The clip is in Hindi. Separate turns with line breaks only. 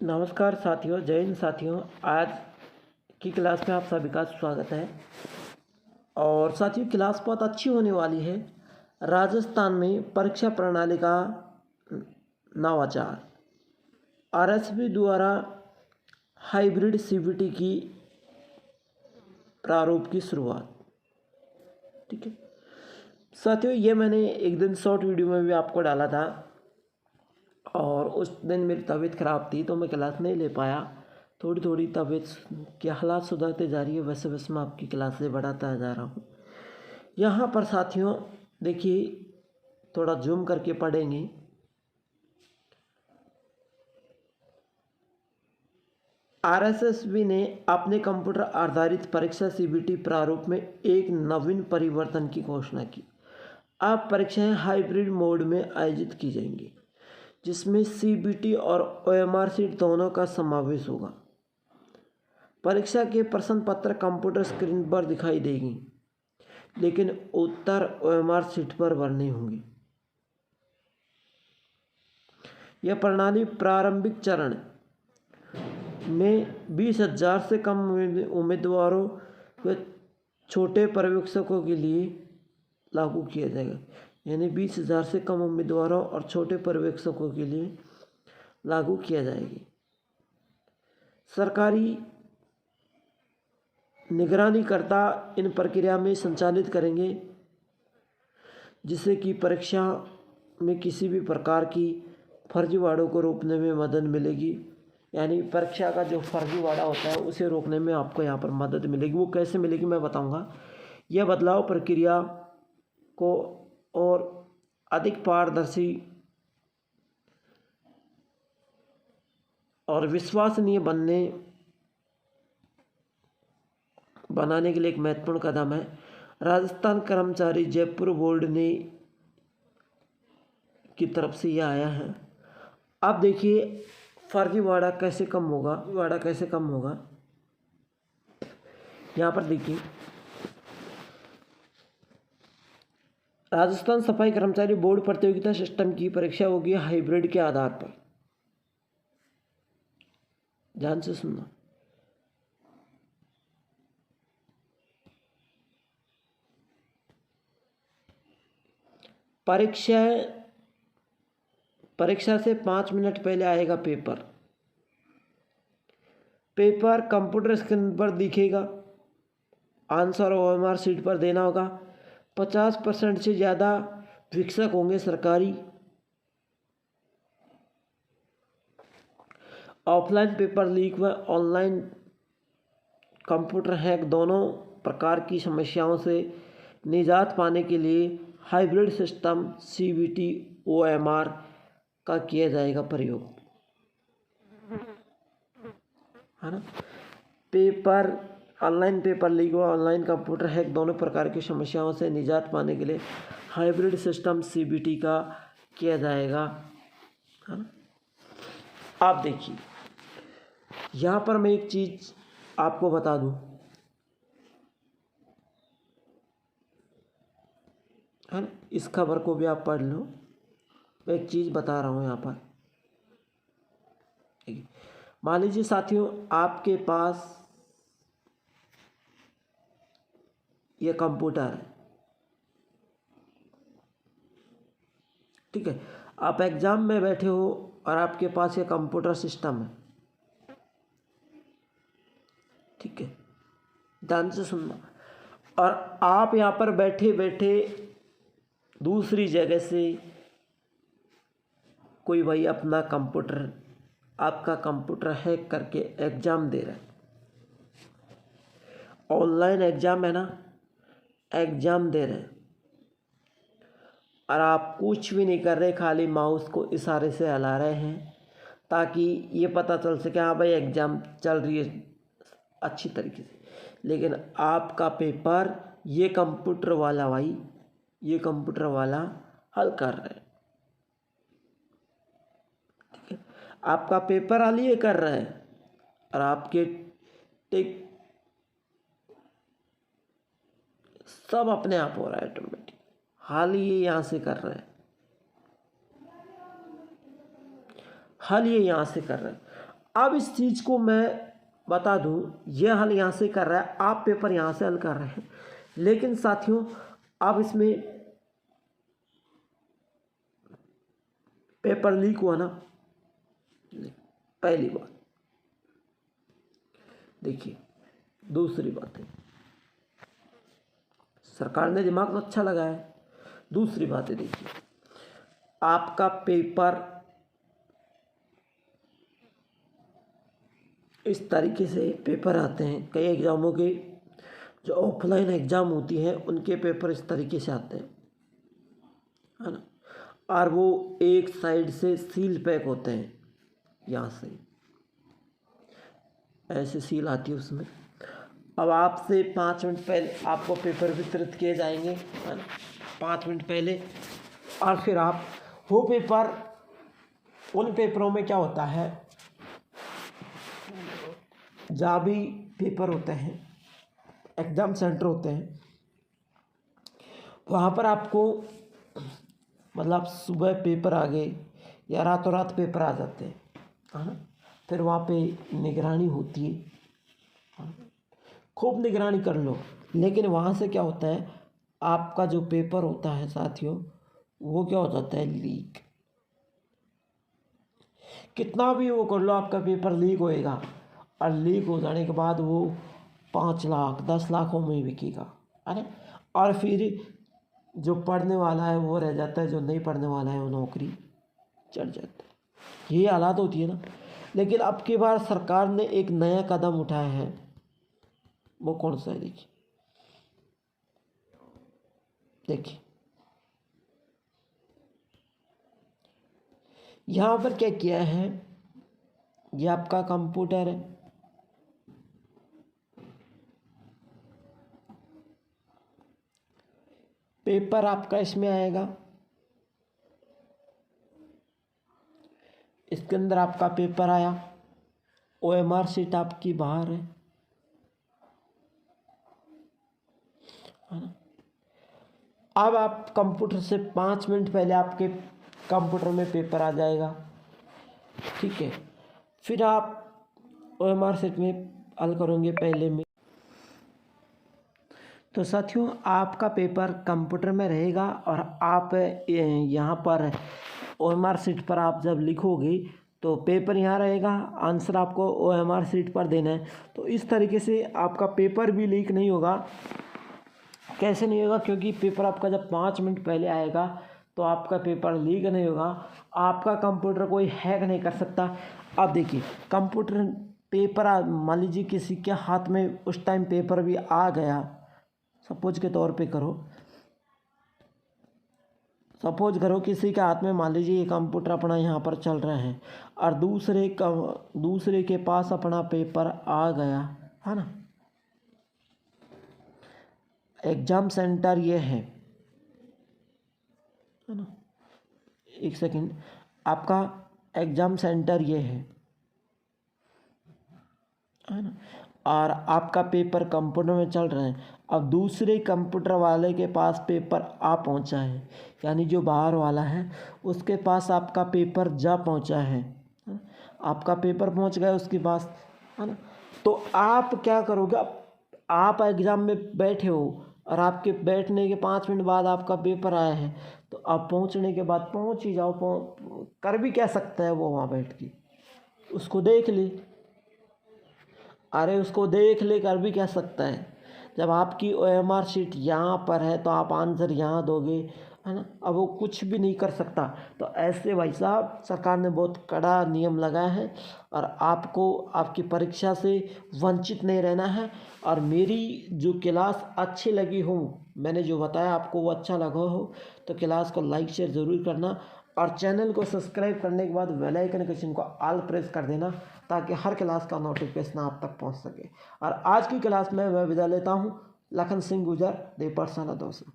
नमस्कार साथियों, जय हिंद साथियों। आज की क्लास में आप सभी का स्वागत है। और साथियों, क्लास बहुत अच्छी होने वाली है। राजस्थान में परीक्षा प्रणाली का नवाचार, आरएसबी द्वारा हाइब्रिड सीबीटी की प्रारूप की शुरुआत। ठीक है साथियों, ये मैंने एक दिन शॉर्ट वीडियो में भी आपको डाला था और उस दिन मेरी तबीयत ख़राब थी तो मैं क्लास नहीं ले पाया। थोड़ी थोड़ी तबीयत के हालात सुधरते जा रही है, वैसे वैसे मैं आपकी क्लासें बढ़ाता जा रहा हूँ। यहाँ पर साथियों देखिए, थोड़ा जूम करके पढ़ेंगे। आरएसएसबी ने अपने कंप्यूटर आधारित परीक्षा सीबीटी प्रारूप में एक नवीन परिवर्तन की घोषणा की। अब परीक्षाएं हाइब्रिड मोड में आयोजित की जाएंगी, जिसमें सीबीटी और ओएमआर सीट दोनों का समावेश होगा। परीक्षा के प्रश्न पत्र कंप्यूटर स्क्रीन पर दिखाई देगी, लेकिन उत्तर ओएमआर सीट पर भरने होंगे। यह प्रणाली प्रारंभिक चरण में 20,000 से कम उम्मीदवारों व छोटे पर्यवेक्षकों के लिए लागू किया जाएगा। यानी 20,000 से कम उम्मीदवारों और छोटे पर्यवेक्षकों के लिए लागू किया जाएगी। सरकारी निगरानीकर्ता इन प्रक्रिया में संचालित करेंगे, जिससे कि परीक्षा में किसी भी प्रकार की फर्जीवाड़ों को रोकने में मदद मिलेगी। यानी परीक्षा का जो फर्जीवाड़ा होता है उसे रोकने में आपको यहाँ पर मदद मिलेगी। वो कैसे मिलेगी मैं बताऊँगा। यह बदलाव प्रक्रिया को और अधिक पारदर्शी और विश्वसनीय बनाने के लिए एक महत्वपूर्ण कदम है। राजस्थान कर्मचारी जयपुर बोर्ड ने की तरफ से यह आया है। अब देखिए फर्जीवाड़ा कैसे कम होगा। यहाँ पर देखिए, राजस्थान सफाई कर्मचारी बोर्ड प्रतियोगिता सिस्टम की परीक्षा होगी हाइब्रिड के आधार पर। ध्यान से सुनना। परीक्षा से 5 मिनट पहले आएगा पेपर कंप्यूटर स्क्रीन पर दिखेगा। आंसर ओएमआर सीट पर देना होगा। 50% से ज़्यादा शिक्षक होंगे सरकारी। ऑफलाइन पेपर लीक व ऑनलाइन कंप्यूटर हैक दोनों प्रकार की समस्याओं से निजात पाने के लिए हाइब्रिड सिस्टम सीबीटी ओएमआर का किया जाएगा प्रयोग, है ना। ऑनलाइन पेपर लीक व ऑनलाइन कंप्यूटर हैक दोनों प्रकार की समस्याओं से निजात पाने के लिए हाइब्रिड सिस्टम सीबीटी का किया जाएगा, है ना। आप देखिए, यहाँ पर मैं एक चीज़ आपको बता दूं, है ना। इस खबर को भी आप पढ़ लो। मैं एक चीज़ बता रहा हूँ यहाँ पर। ठीक है, मान लीजिए साथियों, आपके पास ये कंप्यूटर है। ठीक है, आप एग्जाम में बैठे हो और आपके पास ये कंप्यूटर सिस्टम है। ठीक है, ध्यान से सुनना। और आप यहाँ पर बैठे बैठे दूसरी जगह से कोई भाई अपना आपका कंप्यूटर हैक करके एग्ज़ाम दे रहा है। ऑनलाइन एग्ज़ाम है ना, एग्ज़ाम दे रहे हैं और आप कुछ भी नहीं कर रहे, खाली माउस को इशारे से हिला रहे हैं ताकि ये पता चल सके हाँ भाई एग्ज़ाम चल रही है अच्छी तरीके से। लेकिन आपका पेपर ये कंप्यूटर वाला हल कर रहा है। ठीक है, आपका पेपर हल ये कर रहा है और आपके टिक सब अपने आप हो रहा है ऑटोमेटिक। हाल ये यहाँ से कर रहे हैं। अब इस चीज़ को मैं बता दूं, ये हल यहाँ से कर रहा है, आप पेपर यहाँ से हल कर रहे हैं, लेकिन साथियों अब इसमें पेपर लीक हुआ ना, पहली बात। देखिए दूसरी बात है, सरकार ने दिमाग तो अच्छा लगाया है। दूसरी बात है, देखिए आपका पेपर इस तरीके से पेपर आते हैं, कई एग्ज़ामों के जो ऑफलाइन एग्ज़ाम होती हैं उनके पेपर इस तरीके से आते हैं, है ना, और वो एक साइड से सील पैक होते हैं, यहाँ से ऐसे सील आती है उसमें। अब आपसे 5 मिनट पहले आपको पेपर वितरित किए जाएंगे, है ना, 5 मिनट पहले, और फिर आप वो पेपर, उन पेपरों में क्या होता है, जहाँ भी पेपर होते हैं, एग्ज़ाम सेंटर होते हैं, वहाँ पर आपको मतलब सुबह पेपर आ गए या रातों रात पेपर आ जाते हैं, है ना, फिर वहाँ पे निगरानी होती है, खूब निगरानी कर लो, लेकिन वहाँ से क्या होता है, आपका जो पेपर होता है साथियों, वो क्या हो जाता है, लीक। कितना भी वो कर लो, आपका पेपर लीक होएगा, और लीक हो जाने के बाद वो 5 लाख 10 लाखों में बिकेगा, है ना, और फिर जो पढ़ने वाला है वो रह जाता है, जो नहीं पढ़ने वाला है वो नौकरी चढ़ जाता है। ये हालात होती है ना। लेकिन अब की बार सरकार ने एक नया कदम उठाया है, वो कौन सा है, देखिए देखिए यहाँ पर क्या किया है, ये आपका कंप्यूटर है, पेपर आपका इसमें आएगा, इसके अंदर आपका पेपर आया, OMR शीट आपकी बाहर है ना। अब आप कंप्यूटर से 5 मिनट पहले आपके कंप्यूटर में पेपर आ जाएगा, ठीक है, फिर आप OMR शीट में हल करोगे पहले में। तो साथियों आपका पेपर कंप्यूटर में रहेगा, और आप यहाँ पर OMR शीट पर आप जब लिखोगे तो पेपर यहाँ रहेगा, आंसर आपको OMR शीट पर देना है। तो इस तरीके से आपका पेपर भी लीक नहीं होगा। कैसे नहीं होगा, क्योंकि पेपर आपका जब 5 मिनट पहले आएगा तो आपका पेपर लीक नहीं होगा, आपका कंप्यूटर कोई हैक नहीं कर सकता। अब देखिए कंप्यूटर पेपर मान लीजिए किसी के हाथ में उस टाइम पेपर भी आ गया, सपोज के तौर पे करो, सपोज करो किसी के हाथ में मान लीजिए ये कंप्यूटर अपना यहाँ पर चल रहा है, और दूसरे के पास अपना पेपर आ गया, है ना, एग्ज़ाम सेंटर ये है ना, एक सेकंड, आपका एग्ज़ाम सेंटर ये है ना, और आपका पेपर कंप्यूटर में चल रहा है। अब दूसरे कंप्यूटर वाले के पास पेपर आ पहुंचा है, यानी जो बाहर वाला है उसके पास आपका पेपर जा पहुंचा है ना? आपका पेपर पहुंच गया उसके पास, है ना। तो आप क्या करोगे, आप एग्ज़ाम में बैठे हो और आपके बैठने के 5 मिनट बाद आपका पेपर आया है, तो आप पहुंचने के बाद पहुंच ही जाओ, कर भी क्या सकता है वो वहाँ बैठ के, उसको देख ले, अरे उसको देख ले, कर भी क्या सकता है। जब आपकी OMR शीट यहाँ पर है तो आप आंसर यहाँ दोगे, है ना, अब वो कुछ भी नहीं कर सकता। तो ऐसे भाई साहब सरकार ने बहुत कड़ा नियम लगाया है, और आपको आपकी परीक्षा से वंचित नहीं रहना है। और मेरी जो क्लास अच्छी लगी हो, मैंने जो बताया आपको वो अच्छा लगा हो, तो क्लास को लाइक शेयर ज़रूर करना, और चैनल को सब्सक्राइब करने के बाद बेल आइकन के चिन्ह को ऑल प्रेस कर देना, ताकि हर क्लास का नोटिफिकेशन आप तक पहुंच सके। और आज की क्लास में मैं विदा लेता हूं, लखन सिंह गुजर, 2% दोस्त।